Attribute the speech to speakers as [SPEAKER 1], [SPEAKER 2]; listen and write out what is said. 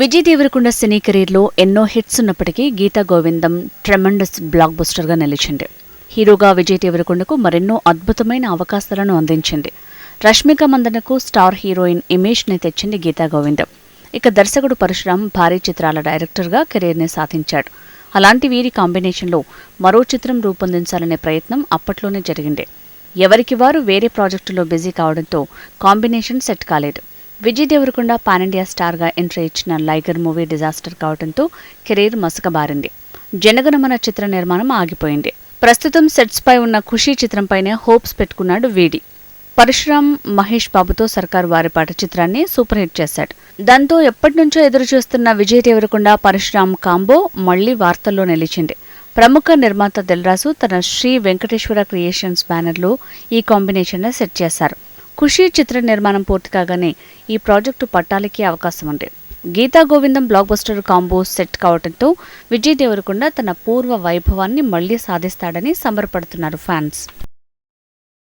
[SPEAKER 1] విజయ్ దేవరకొండ సినీ కెరీర్లో ఎన్నో హిట్స్ ఉన్నప్పటికీ గీతా గోవిందం ట్రెమండస్ బ్లాక్ బస్టర్గా నిలిచింది. హీరోగా విజయ్ దేవరకొండకు మరెన్నో అద్భుతమైన అవకాశాలను అందించింది. రష్మిక మందనకు స్టార్ హీరోయిన్ ఇమేజ్ని తెచ్చింది గీతా గోవిందం. ఇక దర్శకుడు పరశురామ్ భారీ చిత్రాల డైరెక్టర్గా కెరీర్ని సాధించాడు. అలాంటి వీరి కాంబినేషన్లో మరో చిత్రం రూపొందించాలనే ప్రయత్నం అప్పట్లోనే జరిగింది. ఎవరికి వారు వేరే ప్రాజెక్టులో బిజీ కావడంతో కాంబినేషన్ సెట్ కాలేదు. విజయ్ దేవరకొండ పాన్ ఇండియా స్టార్గా ఎంట్రీ ఇచ్చిన లైగర్ మూవీ డిజాస్టర్ కావడంతో కెరీర్ మసకబారింది. జనగణమన చిత్ర నిర్మాణం ఆగిపోయింది. ప్రస్తుతం సెట్స్పై ఉన్న ఖుషీ చిత్రంపైనే హోప్స్ పెట్టుకున్నాడు వీడి. పరశురామ్ మహేష్ బాబుతో సర్కార్ వారిపాట చిత్రాన్ని సూపర్ హిట్ చేశాడు. దాంతో ఎప్పటినుంచో ఎదురుచూస్తున్న విజయ్ దేవరకొండ పరశురామ్ కాంబో మళ్లీ వార్తల్లో నిలిచింది. ప్రముఖ నిర్మాత దిల్రాజు తన శ్రీ వెంకటేశ్వర క్రియేషన్స్ బ్యానర్లో ఈ కాంబినేషన్ను సెట్ చేశారు. ఖుషీ చిత్ర నిర్మాణం పూర్తి కాగానే ఈ ప్రాజెక్టు పట్టాలెక్కే అవకాశం ఉంది. గీతా గోవిందం బ్లాక్ బస్టర్ కాంబో సెట్ కావడంతో విజయ్ దేవరకొండ తన పూర్వ వైభవాన్ని మళ్లీ సాధిస్తాడని సంబరపడుతున్నారు ఫ్యాన్స్.